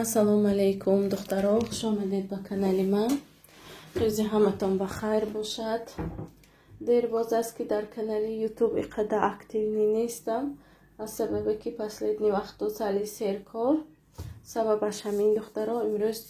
Ассалому алайкум, духтаро, хуш омадед ба канали ман. рӯзи ҳаматон ба хайр бошад. дер боз аст ки дар канали ютуб иқадар активни нестам, аз сабабе ки последни вақтҳо сали серкор. Сабабаш ҳамин, духтаро, имрӯз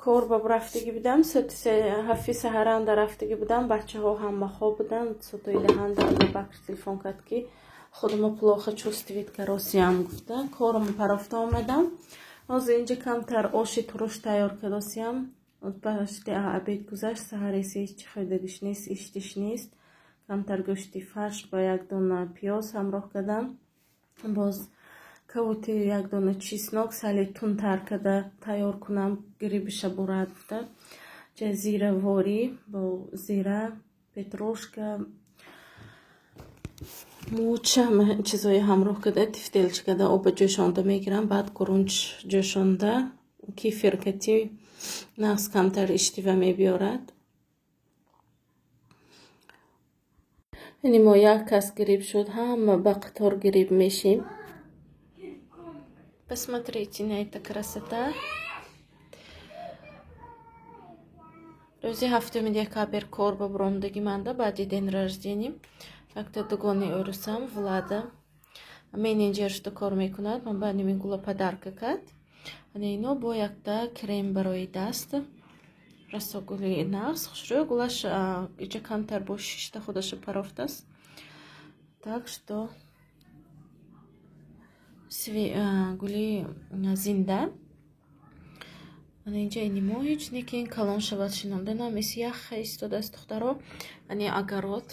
кор ба рафтагӣ будам, ҳафти саҳаранда рафтагӣ будам, бачаҳо ҳам ба хоб буданд. сотои даҳанда Абубакр телефон кард ки худмо плохо чувствует, каросиям гуфта. Корам парафта омадам. ҳозир инҷа камтар оши туруш тайёр кардосиям. Пашти обед гузашт, саҳареси ҳеҷ хӯдагиш нест, иштиш нест. Камтар гӯшти фарш ба як дона пиёз ҳамроҳ кардам. боз кавути як дона чеснок сали тунтар карда тайёр кунам, грибиша бурад гуфта. Зира вори бо зира, петрушка, муча чизои ҳамроҳ карда тифтелчи карда оба ҷӯшонда мегирам. Баъд гурунҷ ҷӯшонда кефир кати нағз камтар иштива мебиёрад. мо як кас гриб шуд, ҳама ба қатор гриб мешим. Посмотрите на это красота. рӯзи 7 декабр кор ба буромдагӣ манда баъди ден рожденӣ. Якта дугони орусам Влада менеҷер шуда кор мекунад. Ман ба ними гула подарка кард. Ино бо якта крем барои даст. Расогули нағз хушрӯй гулаш иҷа камтар бо шишта худаша парафтаст. Так что гули зинда. Инҷа инимо ҳеҷ некин калон шавад шинонда намес ях истодаст, духтаро. Ани агарот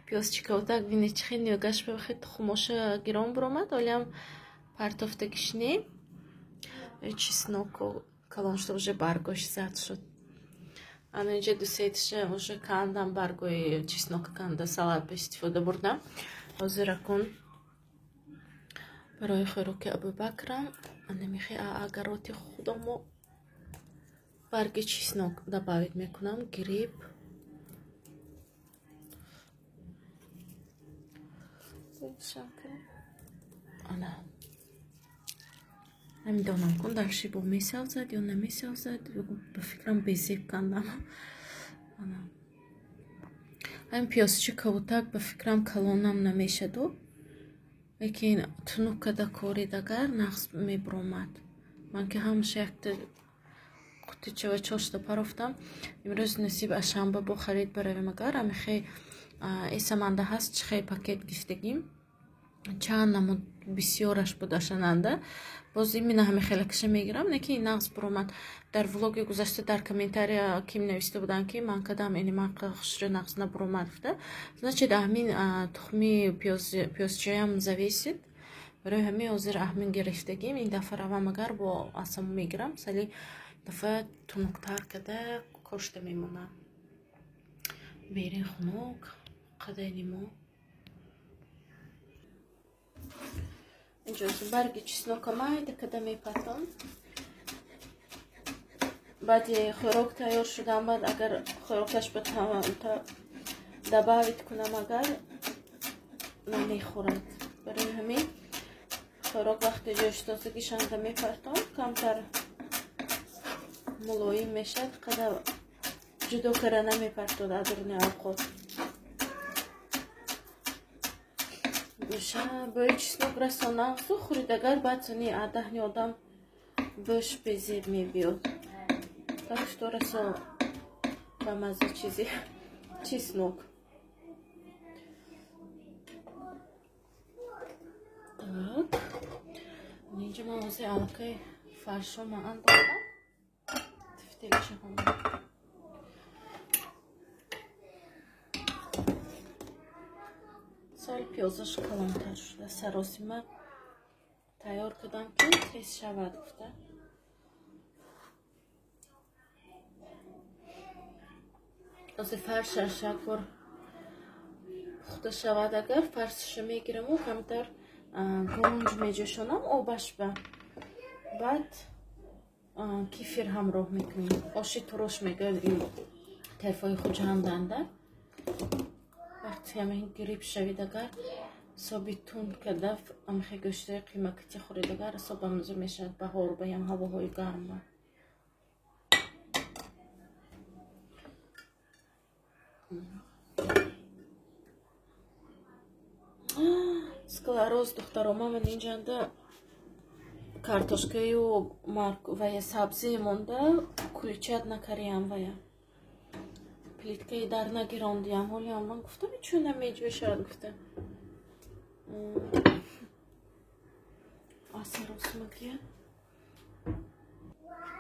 пиёзчикавтак бинед чи хел нёгаш бахед хумоша гирон буромад, олиам партофтагиш не. Чесноку калон шуда уже баргош зад шуд. Ана инҷа дусетша уже кандам баргои чеснока канда салат ба истифода бурдам. ҳозир акун барои хӯроки Абубакрам анамихи агароти худамо барги чеснок добавить мекунам, гриб. Ана намедонам кун дальше бо месавзад ё намесавзад, ба фикрам безеб кандам. ҳамин пиёзчи кавутак ба фикрам калонам намешаду, лекин тунук када коридагар нағз мебуромад. Ман ки ҳамаша якта қутича ва чошта парафтам. имрӯз насиб ашанба бо харид баравем агар амихе эсаманда ҳаст чихе пакет гифтагим. чанд намуд бисёраш будашананда. боз имина ҳамихелакаша мегирам, лекин нағз буромад. дар влоги гузашта дар комментария ким нависта будан ки ман кадам эниман хушрӯ нағз набуромад гуфта. Значит ҳамин тухми пиёзчаям зависит. барои ҳамин ҳозир ҳамин гирифтагим. ин дафъа равам агар бо асаму мегирам, сали дафъа тунуктар када кошта мемонам. берин хунук қадаинимо инҷо барги чеснока майда када мепатам. баъди хӯрок тайёр шудам, баъд агар хӯрокаш ба добавит кунам, агар намехӯрад. барои ҳамин хӯрок вақти ҷӯштозагишанда мепартам, камтар мулоим мешад, қада ҷудо кара намепартод адурни авқот. бои чеснок расон нағзу хӯридагар баъд сони адаҳни одам бош безеб мебиёд. так что расо ба маза чизи чеснок. так инҷа ман ҳозир аллакай фаршома андохтам. тифтелишаҳо сал пиёзаш калонтар шуда. саросима тайёр кардам ки тез шавад гуфта. ҳозир фаршаш як бор пухта шавад, агар фаршаша мегираму камтар гурунҷ меҷӯшонам обаш ба. баъд кефир ҳамроҳ мекунем. оши туруш мегӯем тарфои хуҷанданда. вақти ҳамин гриб шавид агар собитун кадаф амхе гӯштаи қимакити хӯридагар асобамузу мешавад баҳор баям ҳавоҳои гарма. склероз духтарома ман инҷанда картошкаю вая сабзи монда куличат накариям вая плиткаи дар нагирондиям ҳолиам ман гуфтам чӯ намеҷӯшад гуфта асаросмагия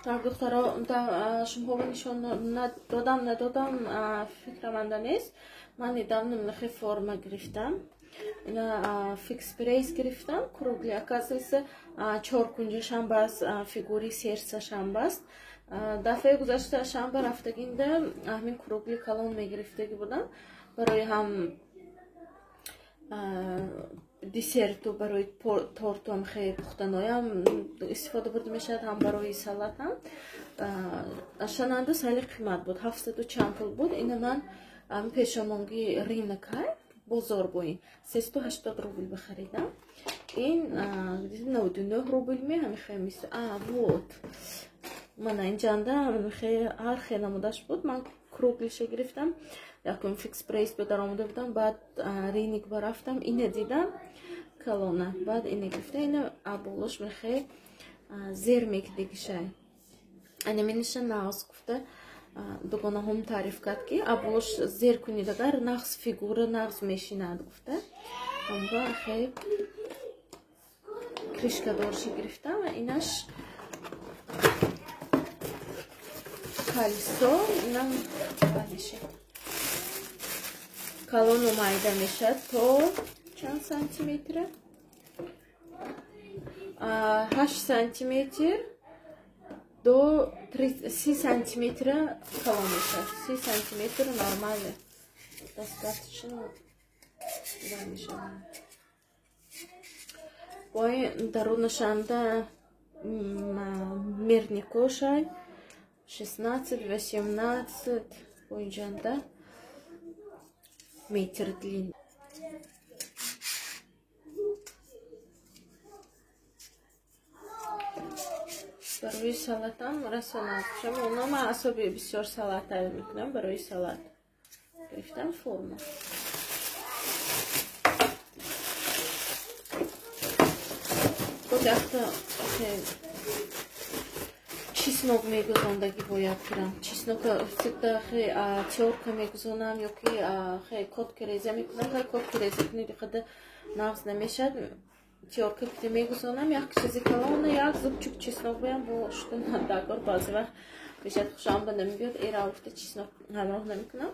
так духтаро шумоҳо нишон додам надодам фикраманда нест ман недавно мнахе форма гирифтам ина фикс прайс гирифтам кругли оказывается 4 кунҷа шанбаст фигури сердца шанбаст дафъаи гузашта шанба рафтагинда ҳамин кругли калон мегирифтаги будам барои ҳам десерту барои торту ҳам хеле пухтаноям истифода бурда мешавад ҳам барои салатам шананда сайли қимат буд 700 чанд пул буд ина ман пешомонги ринакай бозор боин 380 рубл бихаридам ин 99 рубл ме ҳамихе мисл вот мана инҷанда ҳар намудаш буд ман круглиша гирифтам якум фикс прайс ба даромада будам баъд риник ба рафтам ина дидам калона баъд ина гирифтам ина аболош мехе зер мекдигишай ана миниша нағз гуфта дугонаҳом таъриф кард ки аболош зер кунидагар нағз фигура нағз мешинад гуфта амба хе кришкадорша гирифтам инаш калисо инам балиша калону майда мешад то чанд сантиметра 8 сантиметр до 30 сантиметра калон мешад 30 сантиметр нормально достаточно мешад бои дарунашанда мерникошай 16-18 боинҷанда метр длин барои салатам расона шама ман асоби бисёр салат тайёр мекунам барои салат гирифтам форма вақта чеснок мегузондаги бояд кирам чеснока всегда тёрка мегузонам ёки котки реза мекунам котки реза кунид хада нағз намешад тёрка кида мегузонам як чизи калона як зубчук чеснок боям бо шутун дагор баъзе вақт бешад хушам ба намебиёд эра уфта чеснок ҳамроҳ намекунам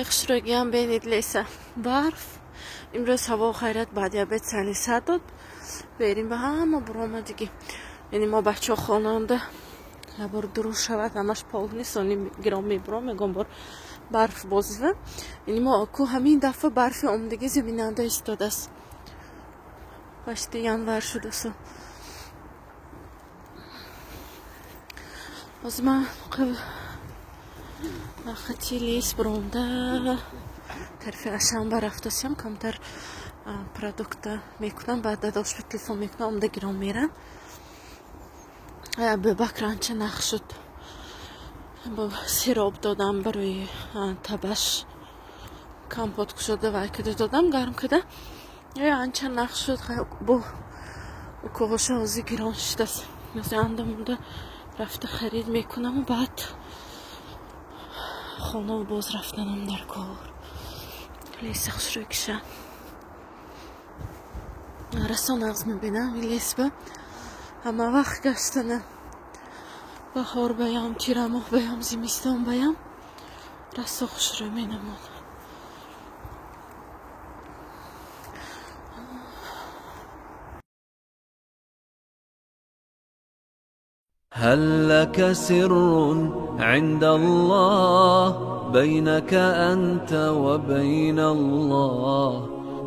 хушрӯгиам бенид леса барф имрӯз ҳаво хайрат баъди обед сайли садод берем ба ҳама буромадигӣ яъне мо бачаҳо хонанда ябор дурур шавад ҳамаш полни сони гиром мебуром ягон бор барф бозива яъне мо ку ҳамин дафъа барфи омадагӣ заминанда истодааст почти январ шудасу боз ман хати лес буронда таърифи шанба рафтасиям камтар продукта мекунам баъд дадошба телефон мекунам омада гиром мерам бебакранча нах шуд сироб додам барои табаш компот кушода вай када додам гарм када анча нах шуд бо коғоша ози гирон шудааст андамонда рафта харид мекунаму баъд хона боз рафтанам дар кор леса хушрӯкиша расон нағз мебинам ин лесба ҳама вақт гаштана баҳор баям тирамоҳ баям зимистон баям расо хушрӯ менамон هل لك سر عند الله بينك أنت وبين الله؟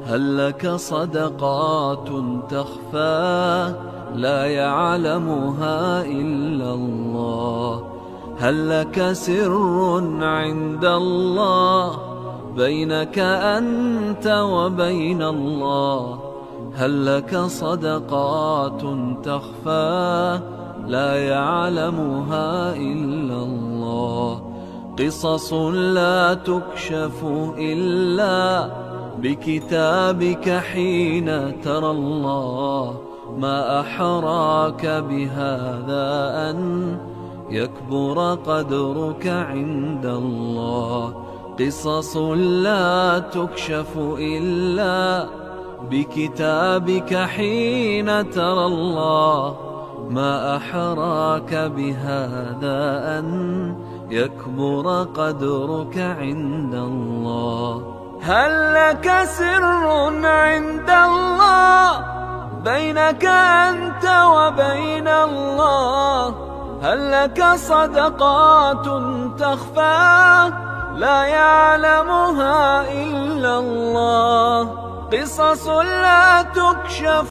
هل لك صدقات تخفى لا يعلمها إلا الله؟ هل لك سر عند الله بينك أنت وبين الله؟ هل لك صدقات تخفى لا يعلمها إلا الله؟ قصص لا تكشف إلا بكتابك حين ترى الله. ما أحراك بهذا أن يكبر قدرك عند الله. قصص لا تكشف إلا بكتابك حين ترى الله. ما أحراك بهذا أن يكبر قدرك عند الله. هل لك سر عند الله بينك أنت وبين الله؟ هل لك صدقات تخفى لا يعلمها إلا الله؟ قصص لا تكشف